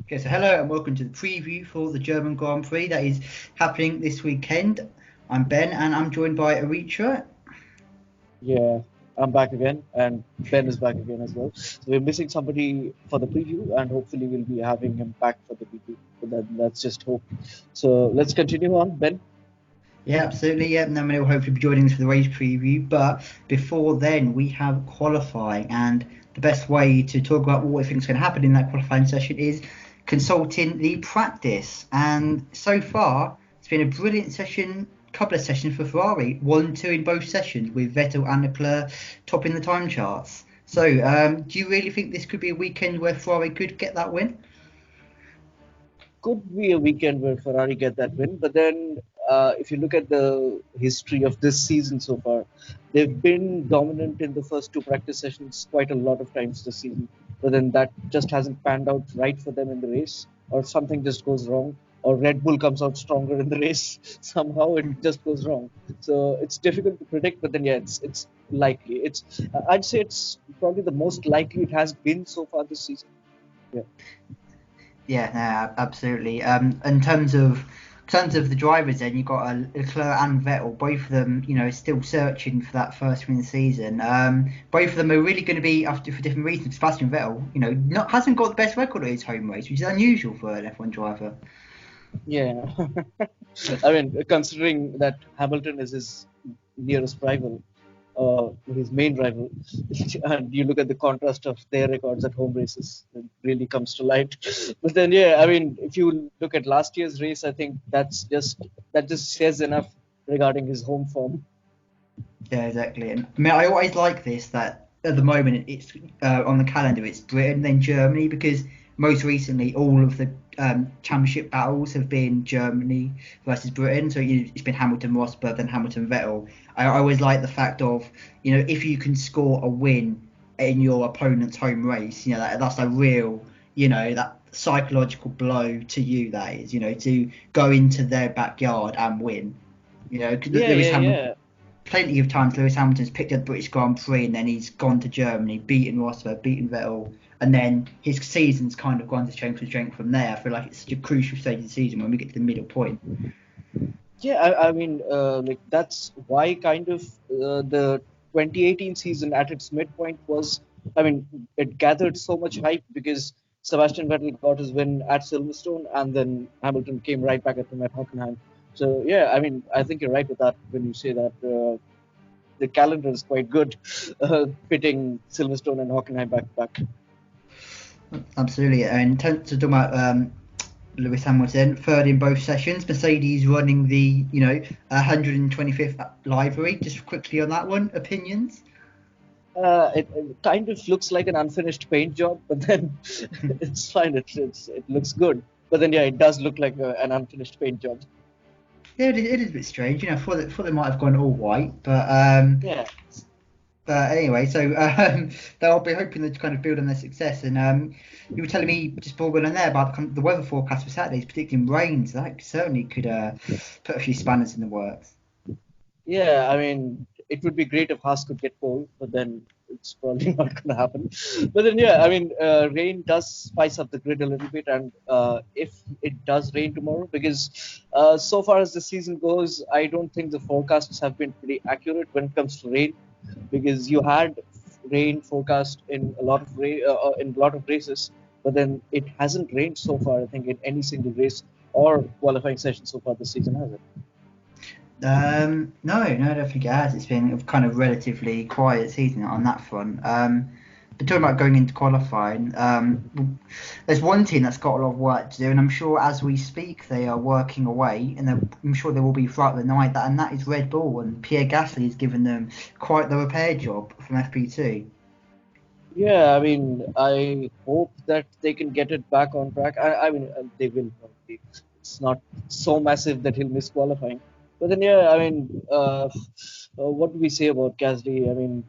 Okay, so hello and welcome to the preview for the German Grand Prix that is happening this weekend. I'm Ben and I'm joined by ARITRA. Yeah, I'm back again, and Ben is back again as well. So we're missing somebody for the preview, and hopefully we'll be having him back for the preview. But that's just hope. So let's continue on, Ben. Yeah, absolutely. Yeah, and then we'll hopefully be joining us for the race preview. But before then, we have qualifying, and the best way to talk about what we think is going to happen in that qualifying session is consulting the practice. And so far, it's been a brilliant session, couple of sessions for Ferrari, 1-2 in both sessions, with Vettel and Leclerc topping the time charts. So, do you really think this could be a weekend where Ferrari could get that win? Could be a weekend where Ferrari get that win, but then if you look at the history of this season so far, they've been dominant in the first two practice sessions quite a lot of times this season. But then that just hasn't panned out right for them in the race, or something just goes wrong, or Red Bull comes out stronger in the race. Somehow it just goes wrong. So it's difficult to predict, but then yeah, it's likely. I'd say it's probably the most likely it has been so far this season. Yeah. Yeah, no, absolutely. In terms of the drivers, then you've got Leclerc and Vettel, both of them, still searching for that first win of the season. Both of them are really going to be after for different reasons. Sebastian Vettel, not hasn't got the best record at his home race, which is unusual for an F1 driver. Yeah, I mean, considering that Hamilton is his nearest rival, his main rival, and you look at the contrast of their records at home races, it really comes to light. But then, yeah, I mean, if you look at last year's race, I think that just says enough regarding his home form. Yeah, exactly. And I mean, I always like this that at the moment it's on the calendar it's Britain then Germany because most recently all of the championship battles have been Germany versus Britain. So it's been Hamilton Rosberg then Hamilton Vettel. I always like the fact of if you can score a win in your opponent's home race, that's a real that psychological blow to you that is to go into their backyard and win. 'Cause Yeah, Lewis yeah, Hamilton yeah. plenty of times Lewis Hamilton's picked up the British Grand Prix and then he's gone to Germany, beaten Rosberg, beaten Vettel, and then his season's kind of gone to strength to strength from there. I feel like it's such a crucial stage of the season when we get to the middle point. Yeah, I mean, like that's why kind of the 2018 season at its midpoint was, I mean, it gathered so much hype because Sebastian Vettel got his win at Silverstone and then Hamilton came right back at him at Hockenheim. So yeah, I mean, I think you're right with that when you say that the calendar is quite good, pitting Silverstone and Hockenheim back to back. Absolutely. And to talk about Lewis Hamilton, third in both sessions. Mercedes running the 125th livery. Just quickly on that one, opinions. It kind of looks like an unfinished paint job, but then it's fine. It looks good, but then yeah, it does look like an unfinished paint job. Yeah, it is a bit strange. I thought they might have gone all white, Yeah, but anyway, so they'll be hoping to kind of build on their success. And you were telling me just before we went on there about the weather forecast for Saturday is predicting rain, so that certainly could put a few spanners in the works. yeah. I mean, it would be great if Haas could get pole, but then it's probably not going to happen. But then yeah, I mean, rain does spice up the grid a little bit, and if it does rain tomorrow, because so far as the season goes, I don't think the forecasts have been pretty accurate when it comes to rain, because you had rain forecast in in a lot of races, but then it hasn't rained so far. I think in any single race or qualifying session so far this season, has it? No, I don't think it has. It's been a kind of relatively quiet season on that front. But talking about going into qualifying, there's one team that's got a lot of work to do, and I'm sure as we speak they are working away, and I'm sure they will be throughout the night. And that is Red Bull, and Pierre Gasly has given them quite the repair job from FP2. Yeah, I mean, I hope that they can get it back on track. I mean, they will probably. It's not so massive that he'll miss qualifying. But then, yeah, I mean, what do we say about Gasly? I mean,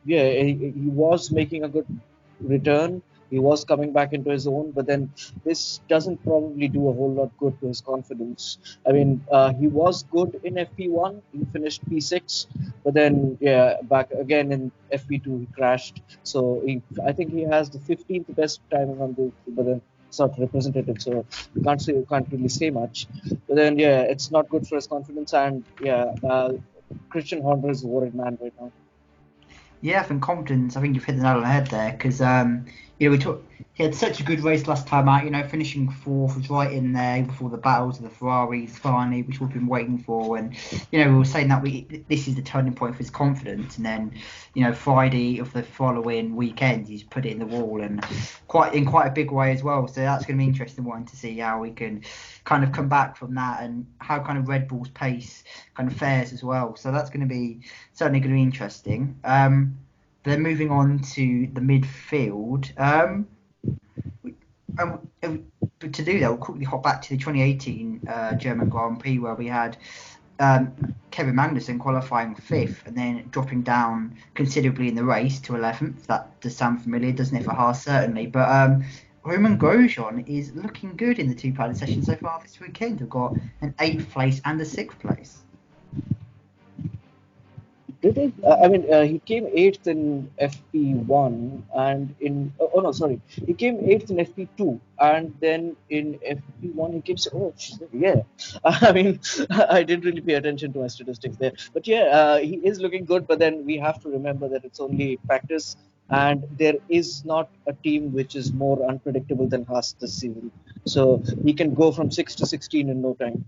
yeah, he was making a good return. He was coming back into his own, but then this doesn't probably do a whole lot good to his confidence. I mean, he was good in FP1. He finished P6, but then, yeah, back again in FP2, he crashed. So I think he has the 15th best timing on the, but then sort of representative, so can't really say much. But then yeah, it's not good for his confidence, and yeah, Christian Horner is a worried man right now. Yeah, I think confidence. I think you've hit the nail on the head there because we took he had such a good race last time out. Finishing fourth was right in there before the battles of the Ferraris finally, which we've been waiting for. And we were saying that this is the turning point for his confidence. And then Friday of the following weekend, he's put it in the wall and quite a big way as well. So that's going to be interesting one to see how we can kind of come back from that and how kind of Red Bull's pace kind of fares as well. So that's going to be certainly going to be interesting. Then moving on to the midfield. But to do that, we'll quickly hop back to the 2018 German Grand Prix where we had Kevin Magnussen qualifying fifth and then dropping down considerably in the race to 11th. That does sound familiar, doesn't it, for Haas, certainly. But Roman Grosjean is looking good in the two pilot sessions so far this weekend. We've got an 8th place and a 6th place. Did it? I mean, he came eighth in FP1 and oh no, sorry, he came eighth in FP2 and then in FP1 he came. Oh, yeah. I mean, I didn't really pay attention to my statistics there, but yeah, he is looking good. But then we have to remember that it's only practice, and there is not a team which is more unpredictable than Haas this season. So he can go from 6 to 16 in no time.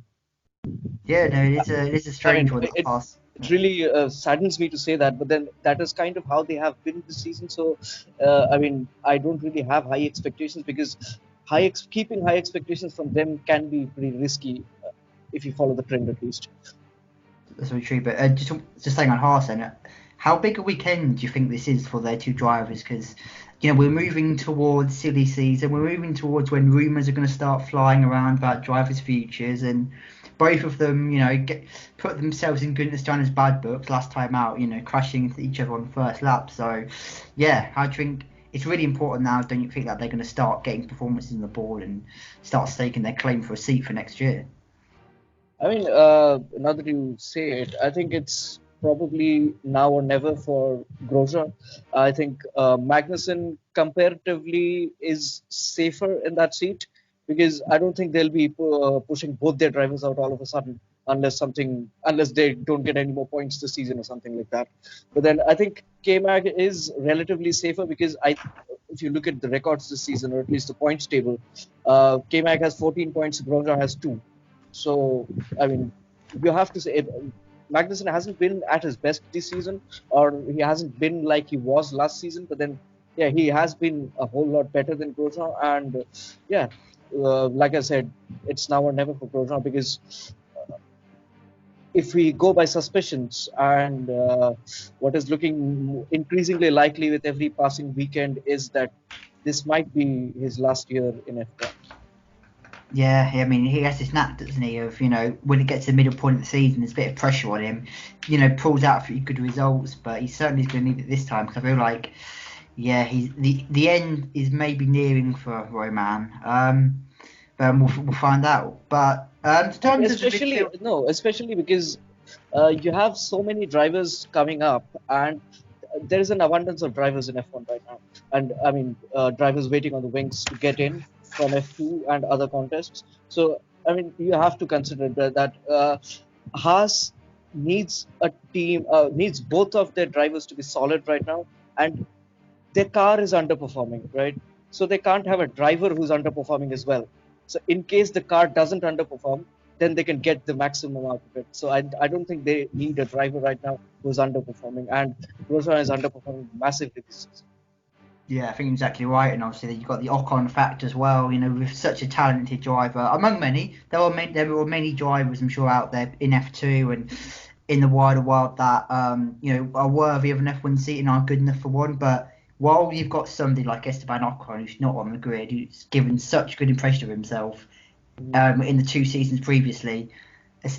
Yeah, no, it is a I strange mean, one, that pass. it really saddens me to say that, but then that is kind of how they have been this season. So, I mean, I don't really have high expectations because keeping high expectations from them can be pretty risky if you follow the trend at least. That's very true. But just saying on Haas, then, how big a weekend do you think this is for their two drivers? Because we're moving towards silly season. We're moving towards when rumours are going to start flying around about drivers' futures, and both of them, put themselves in goodness John's bad books last time out. Crashing into each other on the first lap. So, yeah, I think it's really important now. Don't you think that they're going to start getting performances on the board and start staking their claim for a seat for next year? I mean, now that you say it, I think it's probably now or never for Grosjean. I think Magnussen comparatively is safer in that seat because I don't think they'll be pushing both their drivers out all of a sudden unless they don't get any more points this season or something like that. But then I think K-Mag is relatively safer because if you look at the records this season or at least the points table, K-Mag has 14 points, Grosjean has 2. So, I mean, you have to say Magnussen hasn't been at his best this season, or he hasn't been like he was last season. But then, yeah, he has been a whole lot better than Grosjean. And yeah, like I said, it's now or never for Grosjean because if we go by suspicions and what is looking increasingly likely with every passing weekend is that this might be his last year in F1. Yeah, I mean, he has this knack, doesn't he, of, when it gets to the middle point of the season, there's a bit of pressure on him, pulls out a few good results, but he certainly is going to need it this time, because I feel like, yeah, the end is maybe nearing for Roman. But we'll find out. But in terms of the midfield, Especially because you have so many drivers coming up, and there is an abundance of drivers in F1 right now, and I mean drivers waiting on the wings to get in from F2 and other contests. So I mean you have to consider that Haas needs a team, needs both of their drivers to be solid right now, and their car is underperforming, right? So they can't have a driver who's underperforming as well. So in case the car doesn't underperform, then they can get the maximum out of it. So I don't think they need a driver right now who's underperforming, and Grosjean is underperforming massively this season. yeah, I think exactly right. And obviously, you've got the Ocon fact as well. With such a talented driver, among many, there were many drivers, I'm sure, out there in F2 and in the wider world that are worthy of an F1 seat and are good enough for one. But while you've got somebody like Esteban Ocon, who's not on the grid, who's given such good impression of himself in the 2 seasons previously,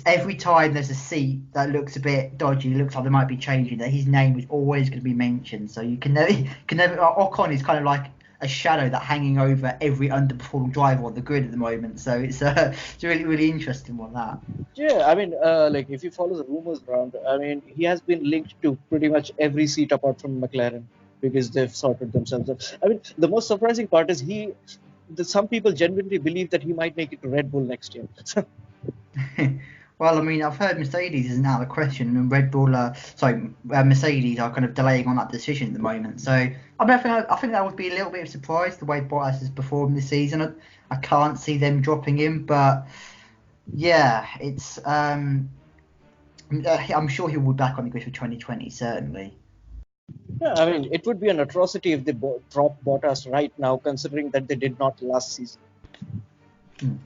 every time there's a seat that looks a bit dodgy, looks like they might be changing, that his name is always going to be mentioned. So you can never. Ocon is kind of like a shadow that hanging over every underperforming driver on the grid at the moment. So it's a really really interesting one, that. Yeah, I mean, like if you follow the rumors around, I mean, he has been linked to pretty much every seat apart from McLaren because they've sorted themselves out. I mean, the most surprising part is some people genuinely believe that he might make it to Red Bull next year. Well, I mean, I've heard Mercedes isn't out of the question, and Mercedes are kind of delaying on that decision at the moment. So I think that would be a little bit of a surprise the way Bottas has performed this season. I can't see them dropping him, but yeah, it's I'm sure he'll be back on the grid for 2020 certainly. Yeah, I mean, it would be an atrocity if they drop Bottas right now, considering that they did not last season.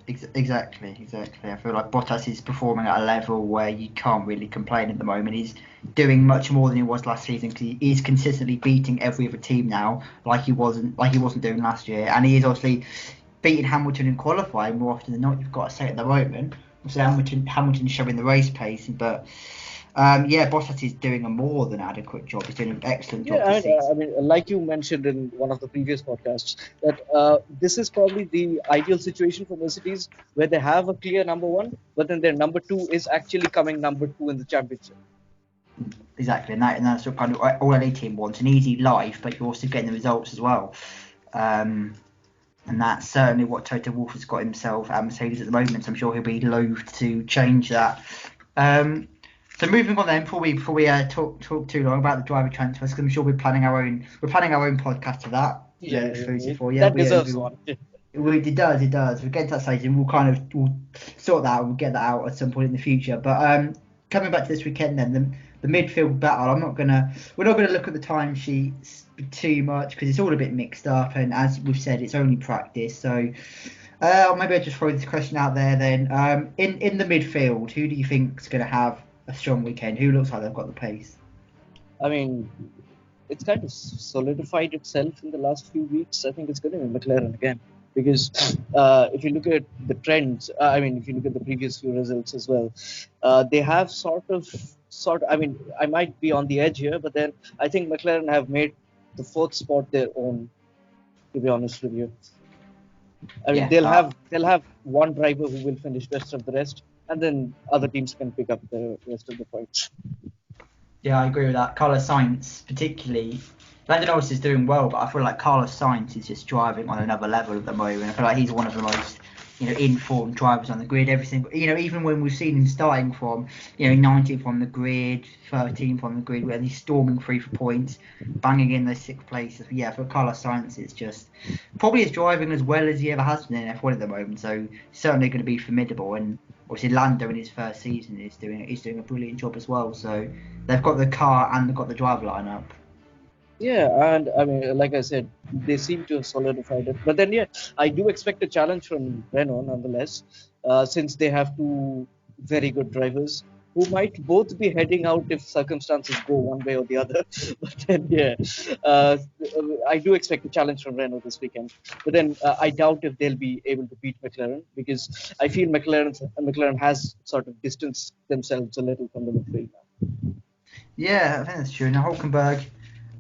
Exactly. I feel like Bottas is performing at a level where you can't really complain at the moment. He's doing much more than he was last season because he's consistently beating every other team now, like he wasn't doing last year, and he is obviously beating Hamilton in qualifying more often than not. You've got to say at the moment. So Hamilton's showing the race pace, but Bottas is doing a more than adequate job. He's doing an excellent job this season. I mean, like you mentioned in one of the previous podcasts, that this is probably the ideal situation for Mercedes, where they have a clear number one, but then their number two is actually coming number two in the championship. Exactly, and that's what kind of all any team wants, an easy life, but you're also getting the results as well. And that's certainly what Toto Wolff has got himself at Mercedes at the moment. So I'm sure he'll be loath to change that. So moving on then, before we talk too long about the driver transfers, because I'm sure we're planning our own podcast for that. That deserves one. It does. We'll get to that stage and we'll sort that out. We'll get that out at some point in the future. But coming back to this weekend then, the midfield battle. We're not gonna look at the timesheets too much because it's all a bit mixed up, and as we've said, it's only practice. So maybe I'll just throw this question out there then. In the midfield, who do you think is going to have a strong weekend? Who looks like they've got the pace? I mean, it's kind of solidified itself in the last few weeks. I think it's going to be McLaren again. Because if you look at the trends, if you look at the previous few results as well, they have sort of. I mean, I might be on the edge here, but then I think McLaren have made the fourth spot their own. To be honest with you, I mean, they'll have one driver who will finish best of the rest, and then other teams can pick up the rest of the points. Yeah, I agree with that. Carlos Sainz, particularly. Lando Norris is doing well, but I feel like Carlos Sainz is just driving on another level at the moment. I feel like he's one of the most, informed drivers on the grid. Even when we've seen him starting from, 19th on the grid, 13th on the grid, where he's storming through for points, banging in those 6th places. But yeah, for Carlos Sainz, it's just probably is driving as well as he ever has been in F1 at the moment. So certainly going to be formidable. And obviously Lando in his first season is doing a brilliant job as well. So they've got the car and they've got the driver lineup. Yeah, and I mean, like I said, they seem to have solidified it. But then, I do expect a challenge from Renault nonetheless, since they have two very good drivers who might both be heading out if circumstances go one way or the other. But then, I do expect a challenge from Renault this weekend. But then I doubt if they'll be able to beat McLaren, because I feel McLaren has sort of distanced themselves a little from the midfield now. Yeah, I think that's true. Now Hulkenberg.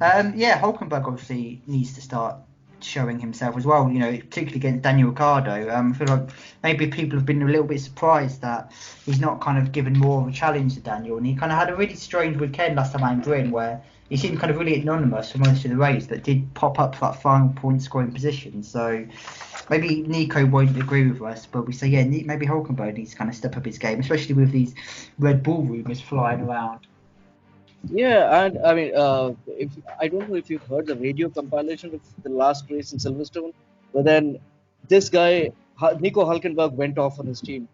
Hulkenberg obviously needs to start showing himself as well, particularly against Daniel Ricciardo. I feel like maybe people have been a little bit surprised that he's not kind of given more of a challenge to Daniel, and he kind of had a really strange weekend last time out in Britain where he seemed kind of really anonymous for most of the race, but did pop up for that final point scoring position. So maybe Nico won't agree with us, but we say, maybe Hulkenberg needs to kind of step up his game, especially with these Red Bull rumours flying around. Yeah, and I mean, I don't know if you've heard the radio compilation of the last race in Silverstone, but then this guy, Nico Hulkenberg, went off on his team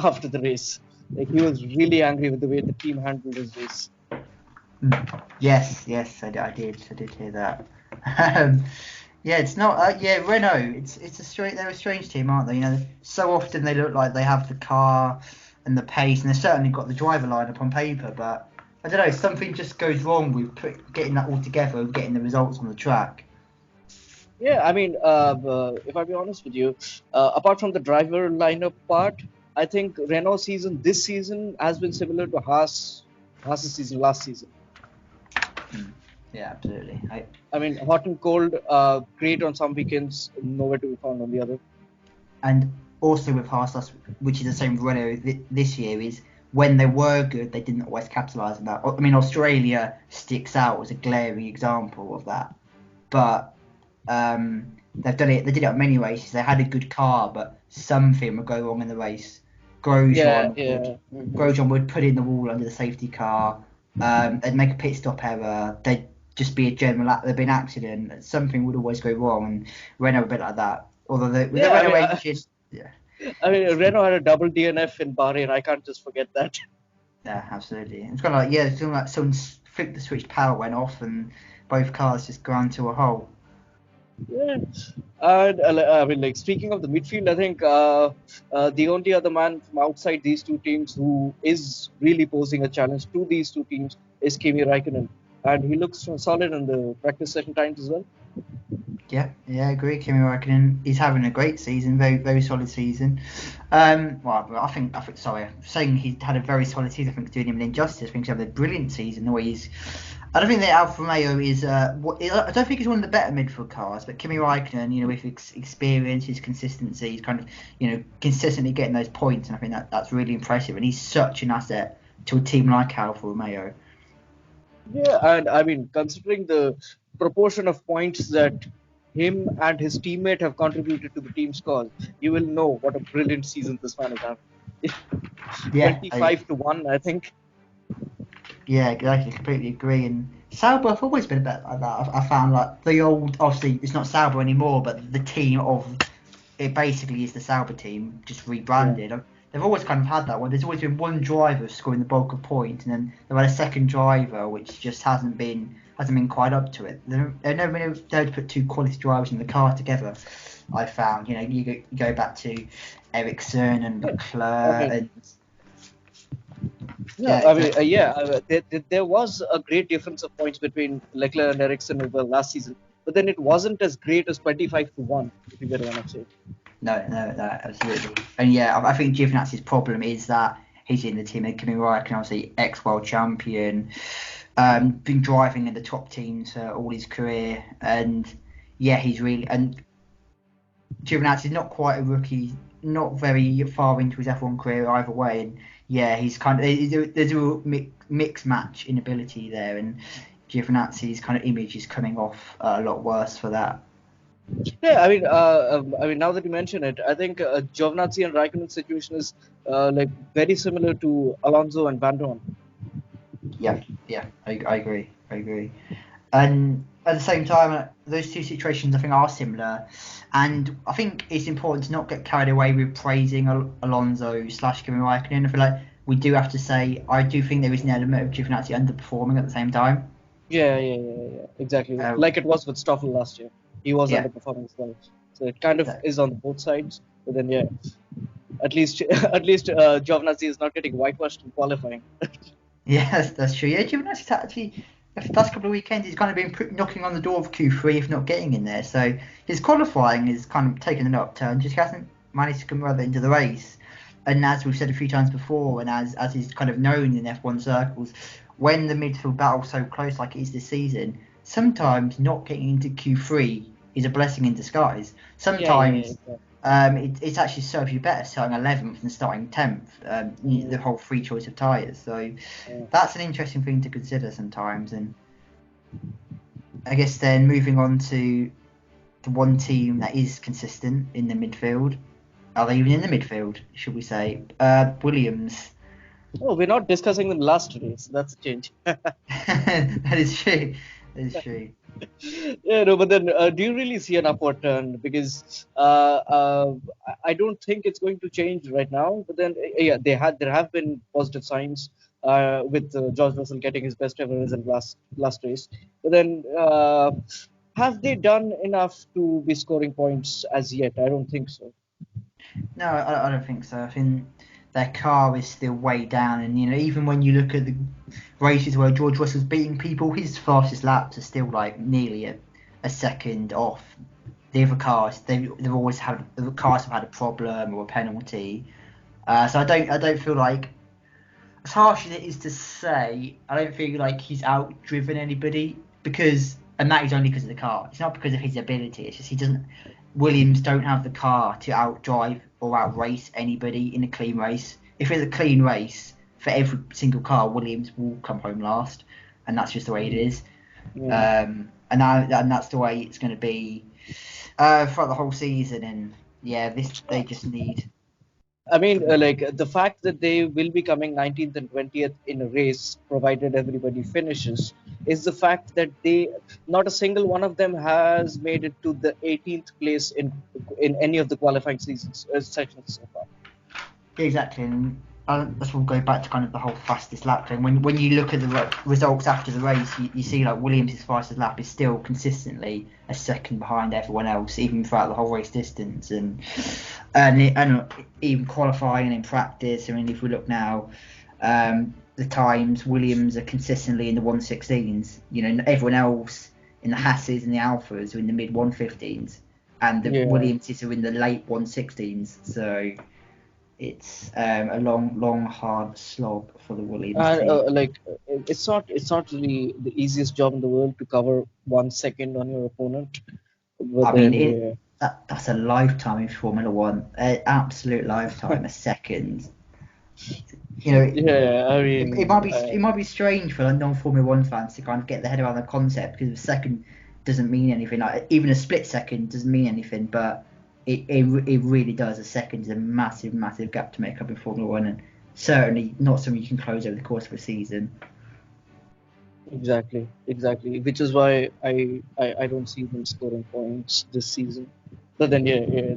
after the race. Like, he was really angry with the way the team handled his race. Yes, I did hear that. It's not. Renault. They're a strange team, aren't they? So often they look like they have the car and the pace, and they've certainly got the driver lineup on paper, but I don't know, something just goes wrong with getting that all together and getting the results on the track. Yeah, I mean, if I be honest with you, apart from the driver lineup part, I think Renault season this season has been similar to Haas's season last season. Yeah, absolutely. I mean, hot and cold, great on some weekends, nowhere to be found on the other. And also with Haas, which is the same with Renault this year, is when they were good, they didn't always capitalise on that. I mean, Australia sticks out as a glaring example of that. But They've done it. They did it on many races. They had a good car, but something would go wrong in the race. Yeah, Grosjean would yeah. Hmm. Grosjean would put in the wall under the safety car. They'd make a pit stop error. They'd just be a there'd be an accident. Something would always go wrong, and Renault were a bit like that. Although with the Yeah, Renault engine, yeah, I mean, Renault had a double DNF in Bahrain. I can't just forget that. yeah, absolutely. It's kind of like it's kind of like someone flipped the switch, power went off, and both cars just ground to a halt. Yeah, and I mean, like speaking of the midfield, I think the only other man from outside these two teams who is really posing a challenge to these two teams is Kimi Raikkonen, and he looks solid in the practice session times as well. Yeah, I agree. Kimi Räikkönen is having a great season, very, very solid season. Well, sorry, saying he had a very solid season, I think, is doing him an injustice. I think he's having a brilliant season. The way I don't think that Alfa Romeo is. I don't think he's one of the better midfield cars, but Kimi Räikkönen, with experience, his consistency, he's kind of, consistently getting those points, and I think that's really impressive. And he's such an asset to a team like Alfa Romeo. Yeah, and I mean, considering the proportion of points that him and his teammate have contributed to the team's cause, you will know what a brilliant season this man is having. Yeah, 25-1, I think. Yeah, exactly. Completely agree. And Sauber have always been a bit like that. I found like the old, obviously it's not Sauber anymore, but the team of it basically is the Sauber team just Yeah. rebranded. They've always kind of had that one. There's always been one driver scoring the bulk of points, and then they've had a second driver which just hasn't been quite up to it. They've never been able to put two quality drivers in the car together. I found, you go back to Ericsson and Yeah. I Leclerc, mean, and no, yeah, I mean, exactly. there was a great difference of points between Leclerc and Ericsson over last season, but then it wasn't as great as 25-1, if you get what I'm saying. No, absolutely. And yeah, I think Giovinazzi's problem is that he's in the team of Kimi Räikkönen, obviously ex-world champion, been driving in the top teams all his career, and yeah, he's really and Giovinazzi's not quite a rookie, not very far into his F1 career either way, and yeah, he's kind of there's a mixed match in ability there, and Giovinazzi's kind of image is coming off a lot worse for that. Yeah, I mean, now that you mention it, I think Giovinazzi and Raikkonen's situation is like very similar to Alonso and Van Dorn. Yeah, I agree. And at the same time, those two situations I think are similar, and I think it's important to not get carried away with praising Alonso / Kimi Räikkönen. I feel like we do have to say I do think there is an element of Giovinazzi underperforming at the same time. Yeah, exactly. Uh, Like it was with Stoffel last year. He was yeah, underperforming as well. So it kind of that, is on both sides. But then, yeah, at least Giovinazzi is not getting whitewashed in qualifying. yeah, that's true. Yeah, Giovinazzi's actually the past couple of weekends he's kind of been knocking on the door of Q3 if not getting in there. So his qualifying is kind of taken an upturn. Just hasn't managed to come rather into the race. And as we've said a few times before, and as is kind of known in F1 circles, when the midfield battle's so close like it is this season, sometimes not getting into Q3 is a blessing in disguise. Yeah, Sometimes exactly. it's actually serves you better starting 11th than starting 10th, the Mm, whole free choice of tyres. So yeah. that's an interesting thing to consider sometimes. And I guess then moving on to the one team that is consistent in the midfield, are they even in the midfield, should we say? Williams. Oh, we're not discussing them last race. That's a change. That is true. That is true. Yeah, no, but then do you really see an upward turn? Because I don't think it's going to change right now. But then, yeah, there have been positive signs with George Russell getting his best ever result last race. But then, have they done enough to be scoring points as yet? I don't think so. No, I don't think so. I think their car is still way down, and even when you look at the races where George Russell's beating people, his fastest laps are still like nearly a second off. The other cars, they've always had the cars have had a problem or a penalty. So I don't feel like, as harsh as it is to say, I don't feel like he's outdriven anybody and that is only because of the car. It's not because of his ability. It's just he doesn't. Williams don't have the car to outdrive or outrace anybody in a clean race. If it's a clean race, for every single car, Williams will come home last, and that's just the way it is. Yeah. And that's the way it's going to be. throughout the whole season, and yeah, they just need. I mean, like the fact that they will be coming 19th and 20th in a race, provided everybody finishes, is the fact that not a single one of them has made it to the 18th place in any of the qualifying seasons sessions so far. Exactly, and that's will go back to kind of the whole fastest lap thing. When you look at the results after the race, you see like Williams' fastest lap is still consistently a second behind everyone else, even throughout the whole race distance, and even qualifying and in practice. I mean, if we look now, the times Williams are consistently in the 1:16s. You know, everyone else in the Hasses and the Alphas are in the mid 1:15s, and the Williamses are in the late 1:16s. So it's a long, hard slog for the Williams team. It's not really the easiest job in the world to cover 1 second on your opponent. But I then, mean, that's a lifetime in Formula One, an absolute lifetime, a second. You know, I mean, it might be strange for like non-Formula One fans to kind of get their head around the concept, because a second doesn't mean anything. Like even a split second doesn't mean anything, but it really does. A second is a massive gap to make up in Formula One, and certainly not something you can close over the course of a season. exactly, which is why I don't see them scoring points this season. But then,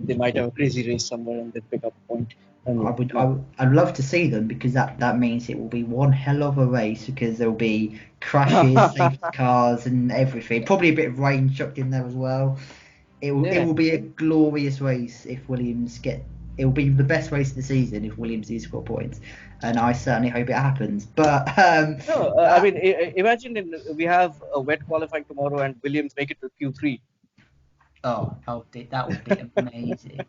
they might have a crazy race somewhere and they pick up a point. And I'd love to see them, because that means it will be one hell of a race, because there'll be crashes, safety cars, and everything. Probably a bit of rain chucked in there as well. It will be a glorious race if Williams get. It will be the best race of the season if Williams do score points, and I certainly hope it happens. But no, I mean, imagine we have a wet qualifying tomorrow and Williams make it to Q3. Oh, that would be amazing.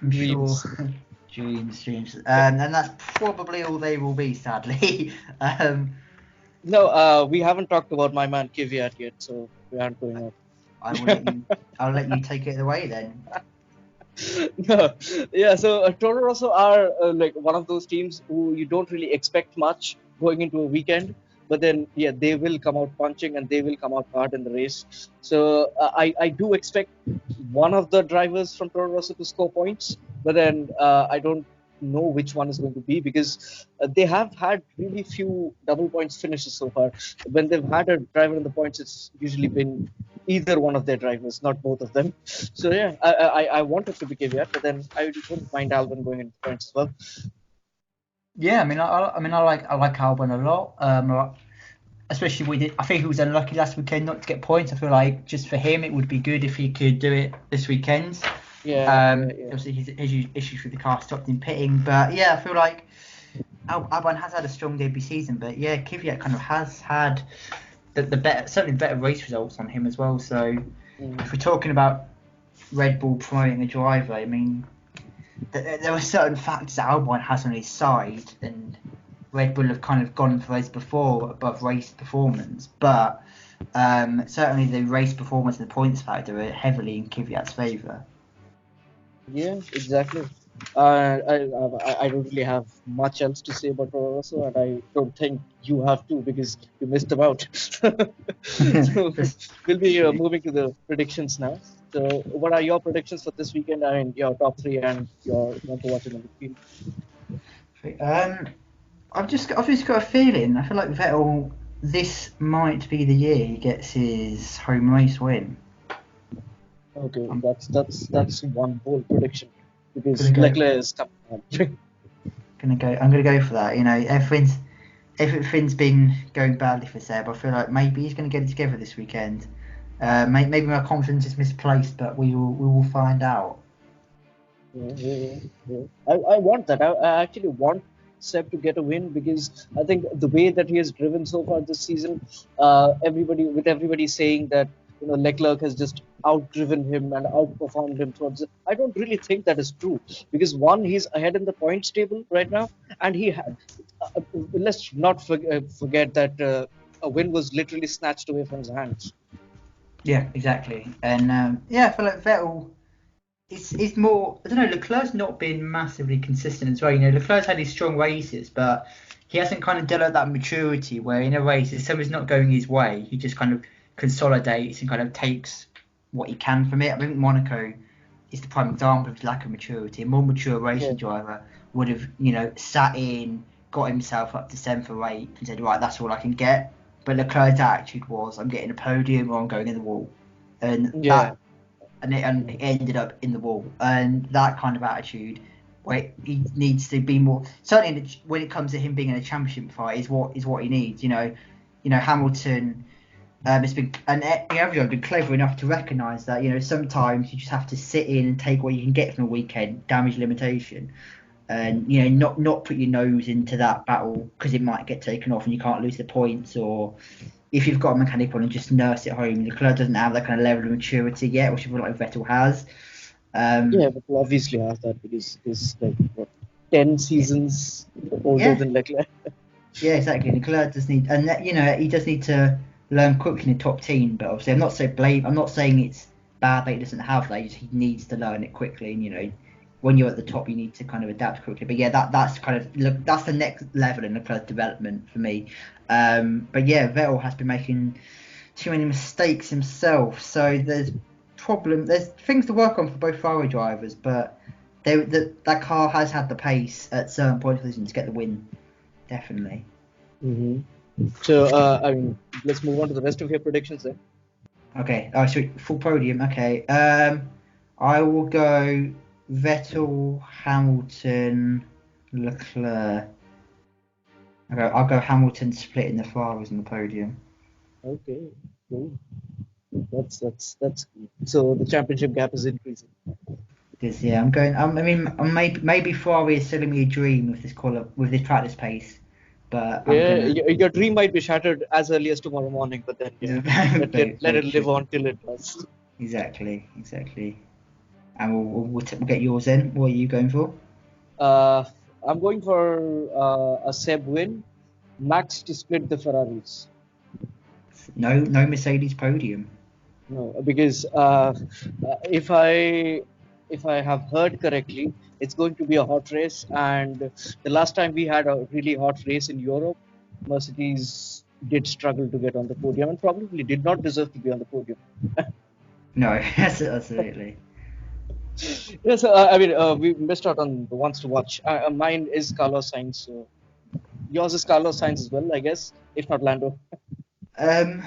I'm Dreams. sure. Dreams. And that's probably all they will be, sadly. No, we haven't talked about my man Kvyat yet, so we aren't going on. I'll let you take it away then. No, yeah. So Toro Rosso are like one of those teams who you don't really expect much going into a weekend, but then they will come out punching and they will come out hard in the race. So I do expect one of the drivers from Toro Rosso to score points, but then I don't know which one is going to be, because they have had really few double points finishes so far. When they've had a driver in the points, it's usually been either one of their drivers, not both of them. So I want it to be Kvyat, but then I wouldn't mind Albon going into points as well. Yeah, I mean, I like Albon a lot. Especially I think he was unlucky last weekend not to get points. I feel like just for him, it would be good if he could do it this weekend. Obviously, his issues with the car stopped him pitting, but yeah, I feel like Albon has had a strong debut season, but yeah, Kvyat kind of has had certainly better race results on him as well. So if we're talking about Red Bull promoting a driver, I mean, there are certain factors that Albon has on his side, and Red Bull have kind of gone for those before above race performance, but certainly the race performance and the points factor are heavily in Kvyat's favour. Yeah, exactly. I don't really have much else to say about Toro Rosso, and I don't think you have to, because you missed them out. So we'll be moving to the predictions now. So what are your predictions for this weekend? I mean, your top three and your want to watch it on the field. I've just got a feeling. I feel like Vettel, this might be the year he gets his home race win. Okay, that's one bold prediction, because Leclerc is coming on. I'm gonna go for that. You know, everything's been going badly for Seb. I feel like maybe he's gonna get it together this weekend. Maybe my confidence is misplaced, but we will find out. Yeah. I want that. I actually want Seb to get a win, because I think the way that he has driven so far this season, everybody saying that Leclerc has just outdriven him and outperformed him throughout. I don't really think that is true, because one, he's ahead in the points table right now, and he had. Let's not forget that a win was literally snatched away from his hands. Yeah, exactly, and I feel like Vettel. It's more. I don't know. Leclerc's not been massively consistent as well. You know, Leclerc's had his strong races, but he hasn't kind of developed that maturity where in a race, if something's not going his way, he just kind of consolidates and kind of takes what he can from it. I think Monaco is the prime example of his lack of maturity. A more mature Yeah. racing driver would have, sat in, got himself up to 7th or 8th and said, right, that's all I can get. But Leclerc's attitude was, I'm getting a podium or I'm going in the wall. And Yeah. it ended up in the wall. And that kind of attitude, where he needs to be more, certainly when it comes to him being in a championship fight, is what he needs. Hamilton has been, and everyone's been clever enough to recognise that sometimes you just have to sit in and take what you can get from a weekend, damage limitation, and not put your nose into that battle because it might get taken off and you can't lose the points, or if you've got a mechanic on and just nurse it home. Leclerc doesn't have that kind of level of maturity yet, which I feel like Vettel has. Yeah, but obviously has that because he's like what, 10 seasons older Yeah, than Leclerc. yeah, exactly. Leclerc does need, and he does need to learn quickly in the top team. But obviously, I'm not saying it's bad that he doesn't have that. He needs to learn it quickly, and when you're at the top, you need to kind of adapt quickly. But yeah, that's kind of that's the next level in Leclerc's development for me. But yeah, Vettel has been making too many mistakes himself, so there's things to work on for both Ferrari drivers, but that car has had the pace at certain points of the season to get the win. Definitely. So, I mean, let's move on to the rest of your predictions then. Okay. Oh, so full podium. Okay. I will go Vettel, Hamilton, Leclerc. Okay, I'll go Hamilton splitting the Ferraris on the podium. Okay, cool. That's cool. So the championship gap is increasing. Because yeah, I'm going. I mean, maybe Ferrari is selling me a dream with this practice pace, but I'm Yeah, gonna. your dream might be shattered as early as tomorrow morning, but then yeah, let Very it true. live on till it does. Exactly. And we'll get yours in. What are you going for? Uh, I'm going for a Seb win, Max to split the Ferraris. No Mercedes podium. No, because if I have heard correctly, it's going to be a hot race, and the last time we had a really hot race in Europe, Mercedes did struggle to get on the podium and probably did not deserve to be on the podium. No, absolutely. Yes, I mean we missed out on the ones to watch. Mine is Carlos Sainz. So yours is Carlos Sainz as well, I guess, if not Lando. Um,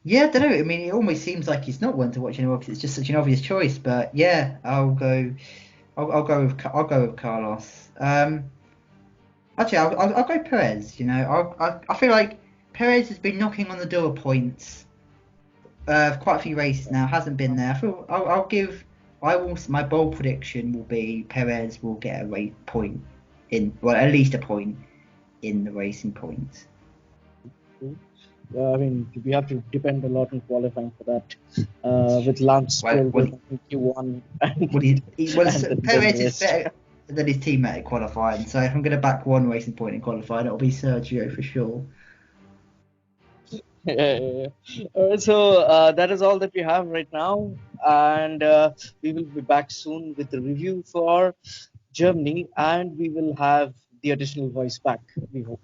yeah, I don't know. I mean, it almost seems like he's not one to watch anymore because it's just such an obvious choice. But yeah, I'll go with Carlos. Actually, I'll go Perez. I feel like Perez has been knocking on the door of points quite a few races now. Hasn't been there. My bold prediction will be Perez will get a rate point at least a point in the racing points. I mean, we have to depend a lot on qualifying for that. With Lance Well, Stroll well, winning in Q1 and, then Perez the is rest. better than his teammate at qualifying. So if I'm going to back one racing point in qualifying, it'll be Sergio for sure. Yeah. All right, so that is all that we have right now, and we will be back soon with the review for Germany, and we will have the additional voice back. We hope.